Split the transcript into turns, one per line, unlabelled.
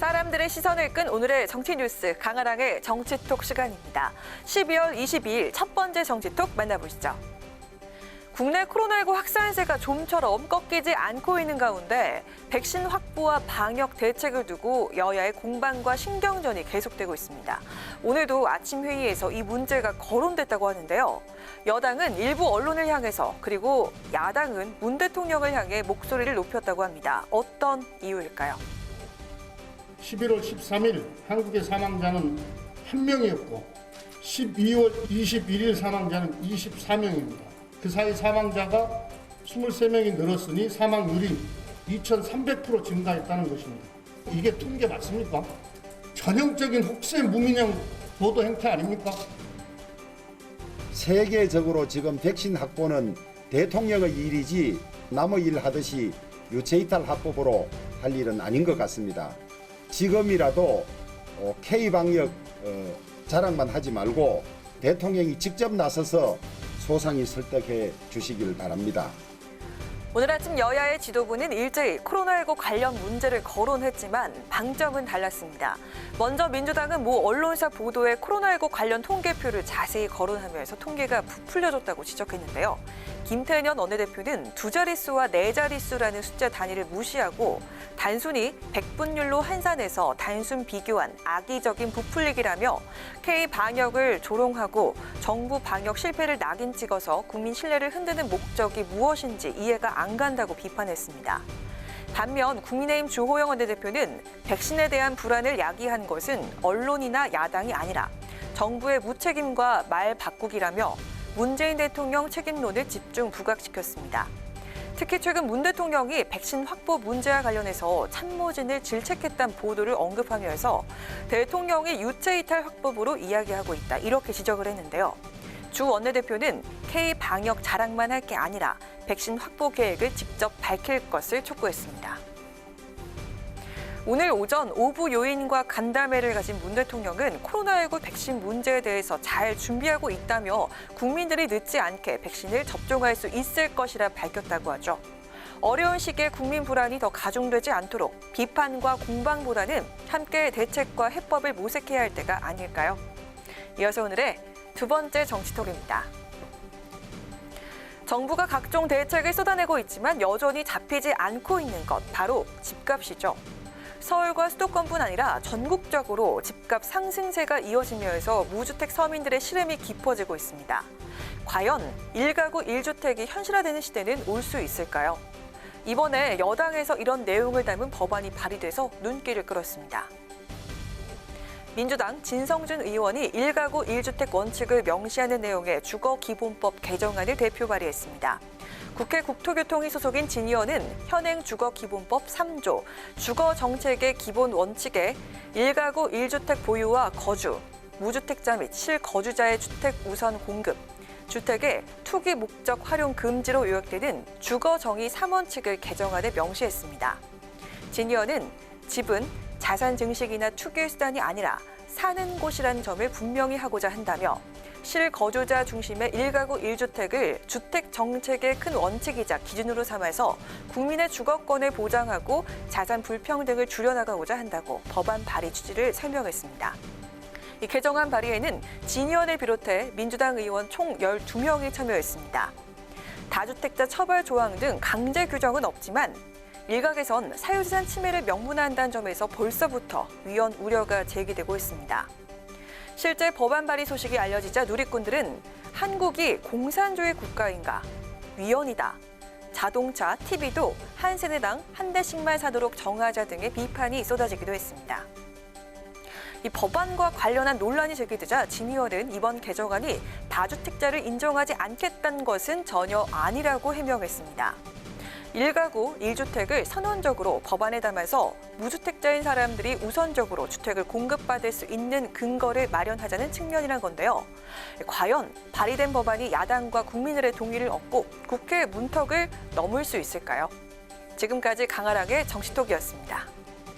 사람들의 시선을 끈 오늘의 정치 뉴스 강아랑의 정치톡 시간입니다. 12월 22일 첫 번째 정치톡 만나보시죠. 국내 코로나19 확산세가 좀처럼 꺾이지 않고 있는 가운데 백신 확보와 방역 대책을 두고 여야의 공방과 신경전이 계속되고 있습니다. 오늘도 아침 회의에서 이 문제가 거론됐다고 하는데요. 여당은 일부 언론을 향해서 그리고 야당은 문 대통령을 향해 목소리를 높였다고 합니다. 어떤 이유일까요?
11월 13일 한국의 사망자는 1명이었고 12월 21일 사망자는 24명입니다. 그 사이 사망자가 23명이 늘었으니 사망률이 2,300% 증가했다는 것입니다. 이게 통계 맞습니까? 전형적인 혹세 무민형 보도 행태 아닙니까?
세계적으로 지금 백신 확보는 대통령의 일이지 남의 일 하듯이 유체이탈 합법으로 할 일은 아닌 것 같습니다. 지금이라도 K방역 자랑만 하지 말고 대통령이 직접 나서서 소상히 설득해 주시길 바랍니다.
오늘 아침 여야의 지도부는 일제히 코로나19 관련 문제를 거론했지만 방점은 달랐습니다. 먼저 민주당은 모 언론사 보도에 코로나19 관련 통계표를 자세히 거론하면서 통계가 부풀려졌다고 지적했는데요. 김태년 원내대표는 두 자릿수와 네 자릿수라는 숫자 단위를 무시하고 단순히 백분율로 환산해서 단순 비교한 악의적인 부풀리기라며 K방역을 조롱하고 정부 방역 실패를 낙인 찍어서 국민 신뢰를 흔드는 목적이 무엇인지 이해가 안 간다고 비판했습니다. 반면 국민의힘 주호영 원내대표는 백신에 대한 불안을 야기한 것은 언론이나 야당이 아니라 정부의 무책임과 말 바꾸기라며 문재인 대통령 책임론을 집중 부각시켰습니다. 특히 최근 문 대통령이 백신 확보 문제와 관련해서 참모진을 질책했다는 보도를 언급하면서 대통령이 유체이탈 확보로 이야기하고 있다 이렇게 지적을 했는데요. 주 원내대표는 K방역 자랑만 할 게 아니라 백신 확보 계획을 직접 밝힐 것을 촉구했습니다. 오늘 오전 오부 요인과 간담회를 가진 문 대통령은 코로나19 백신 문제에 대해서 잘 준비하고 있다며 국민들이 늦지 않게 백신을 접종할 수 있을 것이라 밝혔다고 하죠. 어려운 시기에 국민 불안이 더 가중되지 않도록 비판과 공방보다는 함께 대책과 해법을 모색해야 할 때가 아닐까요? 이어서 오늘의 두 번째 정치톡입니다. 정부가 각종 대책을 쏟아내고 있지만 여전히 잡히지 않고 있는 것, 바로 집값이죠. 서울과 수도권뿐 아니라 전국적으로 집값 상승세가 이어지면서 무주택 서민들의 시름이 깊어지고 있습니다. 과연 1가구 1주택이 현실화되는 시대는 올 수 있을까요? 이번에 여당에서 이런 내용을 담은 법안이 발의돼서 눈길을 끌었습니다. 민주당 진성준 의원이 1가구 1주택 원칙을 명시하는 내용의 주거기본법 개정안을 대표 발의했습니다. 국회 국토교통위 소속인 진 의원은 현행 주거기본법 3조, 주거정책의 기본 원칙에 1가구 1주택 보유와 거주, 무주택자 및 실거주자의 주택 우선 공급, 주택의 투기 목적 활용 금지로 요약되는 주거정의 3원칙을 개정안에 명시했습니다. 진 의원은 집은 자산 증식이나 투기의 수단이 아니라 사는 곳이라는 점을 분명히 하고자 한다며 실거주자 중심의 1가구 1주택을 주택 정책의 큰 원칙이자 기준으로 삼아서 국민의 주거권을 보장하고 자산 불평등을 줄여나가고자 한다고 법안 발의 취지를 설명했습니다. 이 개정안 발의에는 진 의원을 비롯해 민주당 의원 총 12명이 참여했습니다. 다주택자 처벌 조항 등 강제 규정은 없지만 일각에선 사유재산 침해를 명분화한다는 점에서 벌써부터 위헌 우려가 제기되고 있습니다. 실제 법안 발의 소식이 알려지자 누리꾼들은 한국이 공산주의 국가인가, 위헌이다, 자동차, TV도 한 세대당 한 대씩만 사도록 정하자 등의 비판이 쏟아지기도 했습니다. 이 법안과 관련한 논란이 제기되자 진 의원은 이번 개정안이 다주택자를 인정하지 않겠다는 것은 전혀 아니라고 해명했습니다. 1가구 1주택을 선언적으로 법안에 담아서 무주택자인 사람들이 우선적으로 주택을 공급받을 수 있는 근거를 마련하자는 측면이란 건데요. 과연 발의된 법안이 야당과 국민들의 동의를 얻고 국회 문턱을 넘을 수 있을까요? 지금까지 강아랑의 정치톡이었습니다.